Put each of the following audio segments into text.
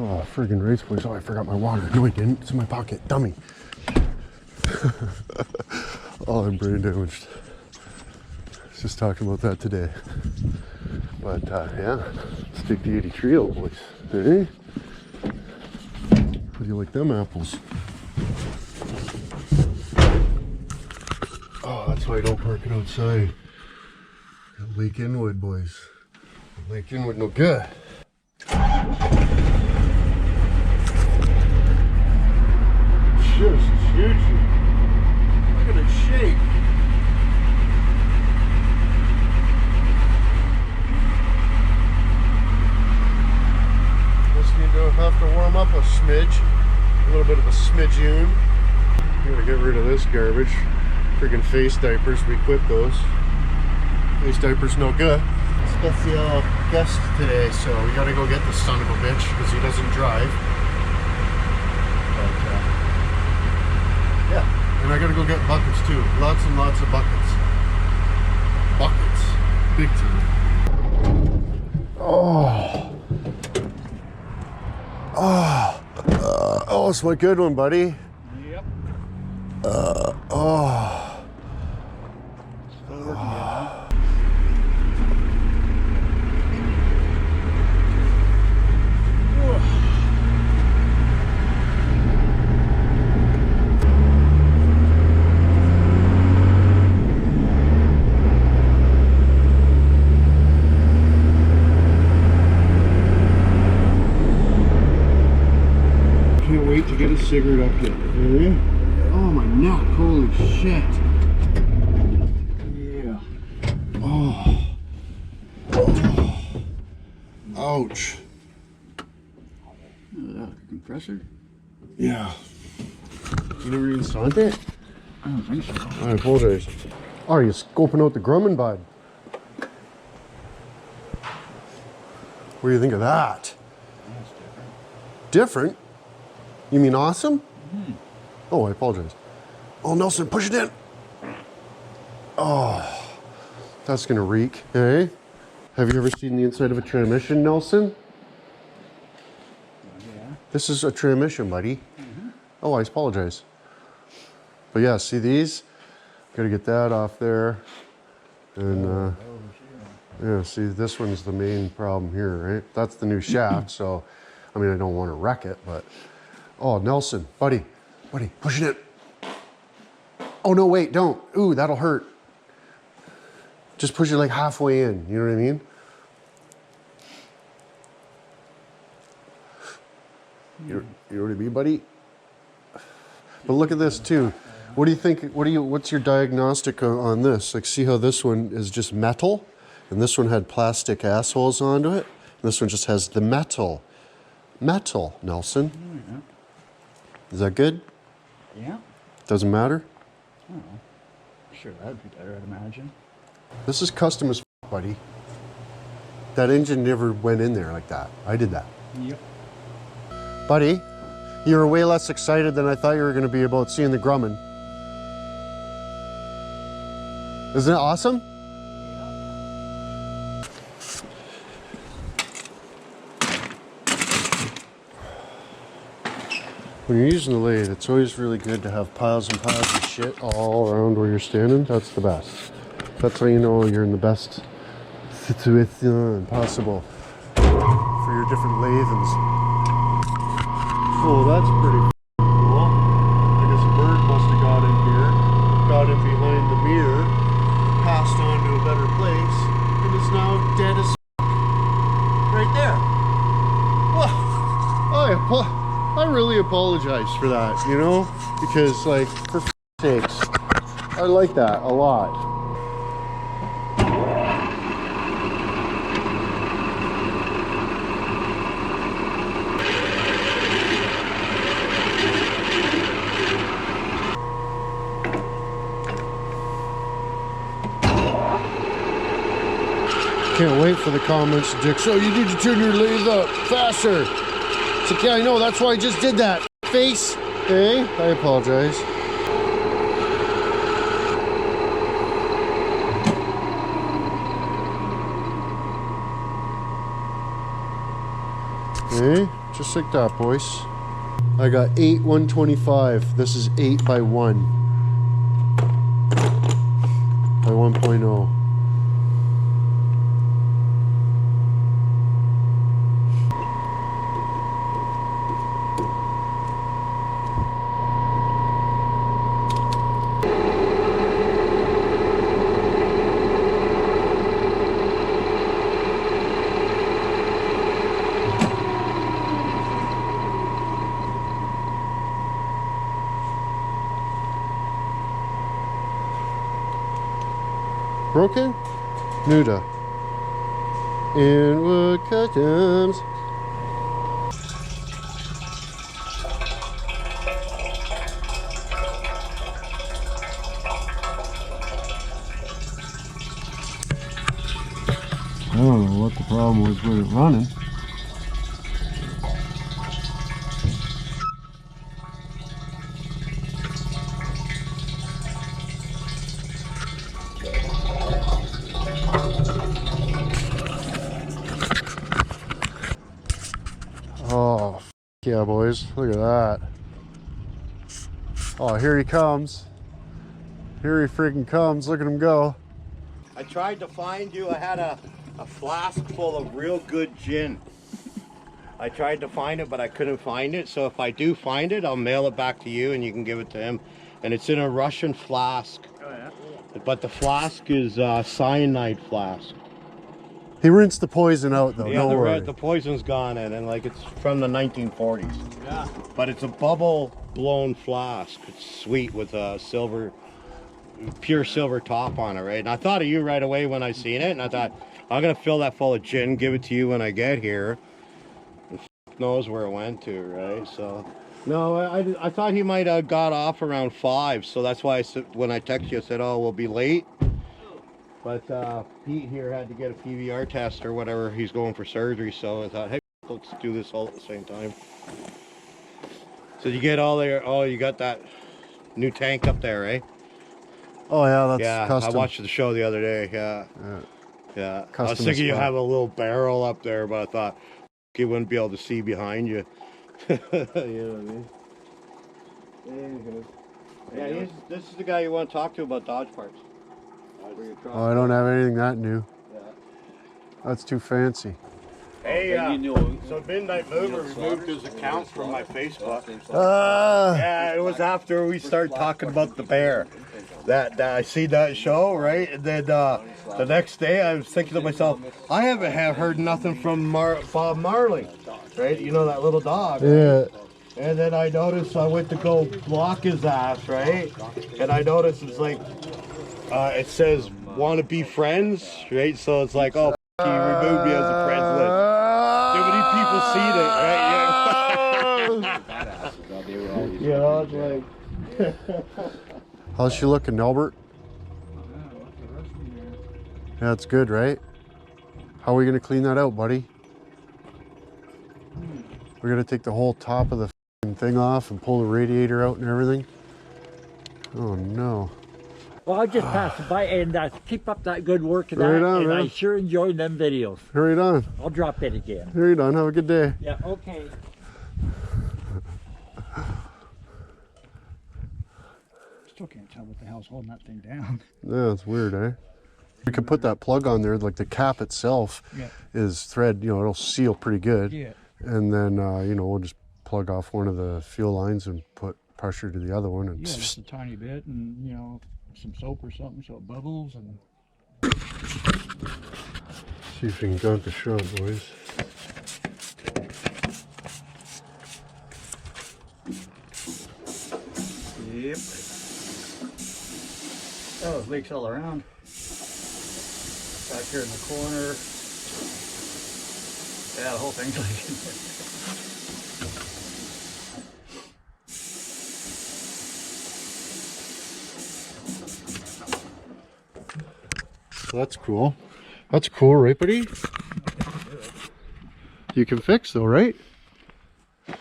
Oh, friggin' race place. Oh, I forgot my water. No, I didn't. It's in my pocket. Dummy. Oh, I'm brain damaged. I was just talking about that today. But, yeah. Let's take the 80 Trio, boys. Hey? How do you like them apples? Oh, that's why I don't park it outside. Lake Inwood, boys. Lake Inwood no good. Just huge. Look at its shape. Just need to have to warm up a smidge. A little bit of a smidgeon. Gotta get rid of this garbage. Friggin' face diapers, we quit those. Face diapers no good. Special guest today, so we gotta go get the son of a bitch because he doesn't drive. But, yeah, and I gotta go get buckets too. Lots and lots of buckets. Buckets. Big time. Oh. Oh. Oh, it's my good one, buddy. Yep. Oh. Can't wait to get a cigarette up here. Really? Oh, my neck. Holy shit. Yeah. Oh. Oh. Ouch. Compressor? Yeah. You never even saw it? I don't think so. I apologize. Oh, are you scoping out the Grumman, bud? What do you think of that? That's different. Different? You mean awesome? Mm-hmm. Oh, I apologize. Oh, Nelson, push it in. Oh, that's gonna reek, eh? Have you ever seen the inside of a transmission, Nelson? Yeah. This is a transmission, buddy. Mm-hmm. Oh, I apologize. But yeah, see these? Gotta get that off there. And yeah, see, this one's the main problem here, right? That's the new shaft, so, I mean, I don't want to wreck it, but... Oh, Nelson, buddy, push it in. Oh, no, wait, don't. Ooh, that'll hurt. Just push it like halfway in, you know what I mean? You know what I mean, buddy? But look at this too. What do you think, what's your diagnostic on this? Like, see how this one is just metal? And this one had plastic assholes onto it? And this one just has the metal. Metal, Nelson. Oh, yeah. Is that good? Yeah. Doesn't matter? Oh, sure, that'd be better, I'd imagine. This is custom as f, buddy. That engine never went in there like that. I did that. Yep. Buddy, you were way less excited than I thought you were going to be about seeing the Grumman. Isn't it awesome? When you're using the lathe, it's always really good to have piles and piles of shit all around where you're standing. That's the best. That's how you know you're in the best situation possible for your different lathes. Oh, that's pretty cool. I guess a bird must have got in here, got in behind the mirror, passed on to a better place, and is now dead as right there. Well, I really apologize for that, you know? Because, like, for sakes, I like that a lot. Can't wait for the comments, Dick. So you need to turn your lathe up faster. It's like, yeah, I know, that's why I just did that. Face. Hey, I apologize. Hey. Just like that, boys. I got 8 125. This is 8 by 1 by 1.0. Broken? Nuda. Inwood customs. I don't know what the problem was with it running. Oh, yeah, boys. Look at that. Oh, here he comes. Here he freaking comes. Look at him go. I tried to find you. I had a flask full of real good gin. I tried to find it, but I couldn't find it. So if I do find it, I'll mail it back to you and you can give it to him. And it's in a Russian flask. Oh, yeah? But the flask is a cyanide flask. He rinsed the poison out, though. Yeah, Don't worry. the poison's gone in, and like it's from the 1940s. Yeah. But it's a bubble blown flask. It's sweet with a silver, pure silver top on it, right? And I thought of you right away when I seen it, and I thought I'm gonna fill that full of gin, give it to you when I get here. And knows where it went to, right? So, no, I thought he might have got off around 5, so that's why I said, when I texted you, I said, oh, we'll be late. But Pete here had to get a PVR test or whatever. He's going for surgery, so I thought, hey, let's do this all at the same time. So you get all there. Oh, you got that new tank up there, eh? Oh, yeah, that's yeah, custom. I watched the show the other day. Yeah. I was thinking you have a little barrel up there, but I thought you wouldn't be able to see behind you. You know what I mean? There you go. Yeah, this is the guy you want to talk to about Dodge parts. Oh, I don't have anything that new. Yeah. That's too fancy. Hey, so Midnight Mover removed his account from my Facebook. Yeah, it was after we started talking about the bear. That I see that show, right? And then the next day I was thinking to myself, I haven't heard nothing from Bob Marley, right? You know, that little dog. Right? Yeah. And then I noticed I went to go block his ass, right? And I noticed it's like, it says, want to be friends, right? So it's like, oh, he removed me as a friends list. Too many people seen it, right? Yeah. You know, it's like... How's she looking, Albert? Yeah, it's good, right? How are we going to clean that out, buddy? We're going to take the whole top of the thing off and pull the radiator out and everything? Oh, no. Well, I just passed by and keep up that good work of that, Right on, and man. I sure enjoyed them videos. Right on. I'll drop in again. Right on. Have a good day. Yeah, okay. Still can't tell what the hell's holding that thing down. Yeah, it's weird, eh? We could put that plug on there, like the cap itself is thread, you know, it'll seal pretty good. Yeah. And then, you know, we'll just plug off one of the fuel lines and put pressure to the other one. And Yeah, just a tiny bit, and you know, some soap or something so it bubbles. And see if we can go the shop, boys. yep. Oh, there's leaks all around. Back here in the corner. Yeah, the whole thing's leaking. That's cool. That's cool, right, buddy? You can fix though, right? Yeah,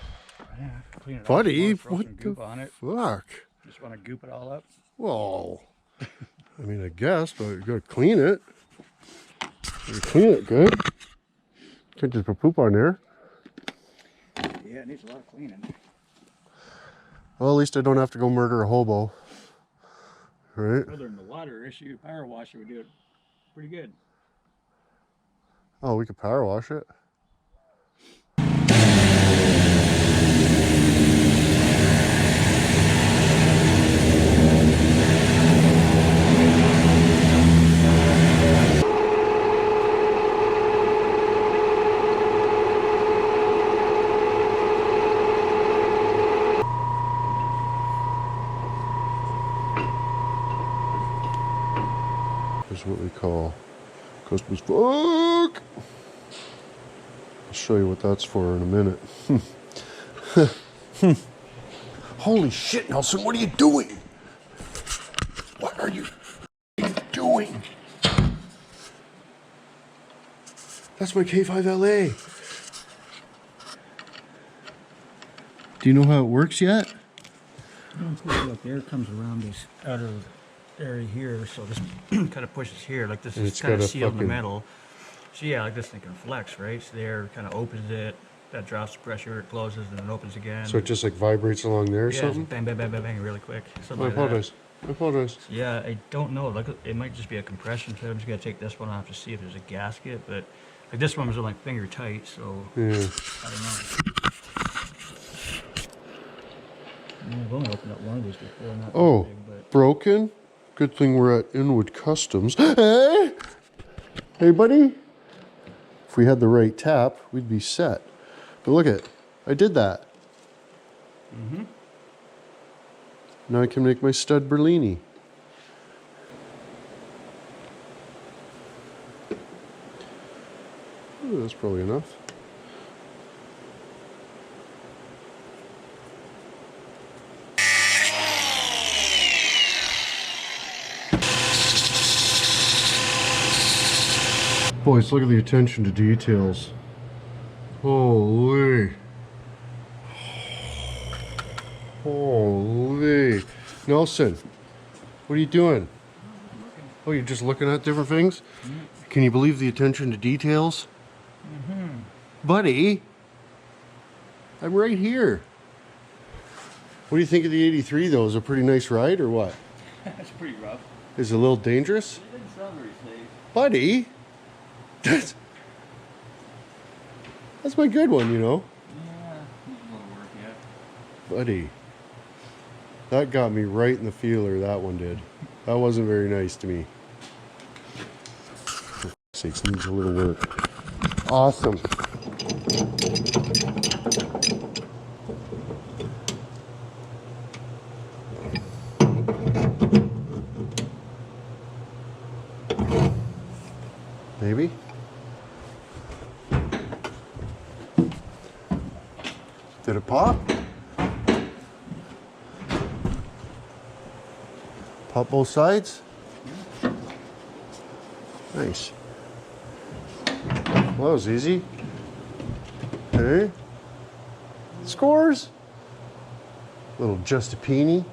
clean it Buddy, off, throw what some the goop on it. fuck? Just want to goop it all up. Whoa. I mean, I guess, but you gotta clean it. You clean it good. Can't just put poop on there. Yeah, it needs a lot of cleaning. Well, at least I don't have to go murder a hobo. Right? Other than the water issue, power washer would do it pretty good. Oh, we could power wash it. Here's what we call customers. Fuck! I'll show you what that's for in a minute. Holy shit, Nelson, what are you doing? What are you doing? That's my K5LA. Do you know how it works yet? Look, air comes around this outer area here, so this kind of pushes here, like this And is it's kind of got a sealed in the fucking- metal. So yeah, like this thing can flex, right? So the air kind of opens it, that drops the pressure, it closes, and it opens again. So it just like vibrates along there or yeah, something? just bang, bang, bang, bang, bang, really quick. Something I like that. apologize. I apologize. Yeah, I don't know. Like it might just be a compression tip. I'm just gonna take this one off to see if there's a gasket, but like this one was like finger tight, so Yeah. I don't know. I've only opened up one of these before, not Oh, this big, but broken? Good thing we're at Inwood Customs. Hey! Hey, buddy? If we had the right tap, we'd be set. But look at, I did that. mm-hmm. Now I can make my stud Berlini. Ooh, that's probably enough. Boys, look at the attention to details. Holy. Holy. Nelson, what are you doing? Oh, you're just looking at different things? Can you believe the attention to details? Buddy, I'm right here. What do you think of the 83 though? Is it a pretty nice ride or what? That's pretty rough. Is it a little dangerous? It didn't sound very safe. Buddy, that's my good one, you know. Yeah, needs a little work yet. Buddy, that got me right in the feeler, that one did. That wasn't very nice to me. For fuck's sakes, needs a little work. Awesome. Maybe? Did it pop? Pop both sides? Nice. Well, that was easy. Okay. Scores. Little Justipini.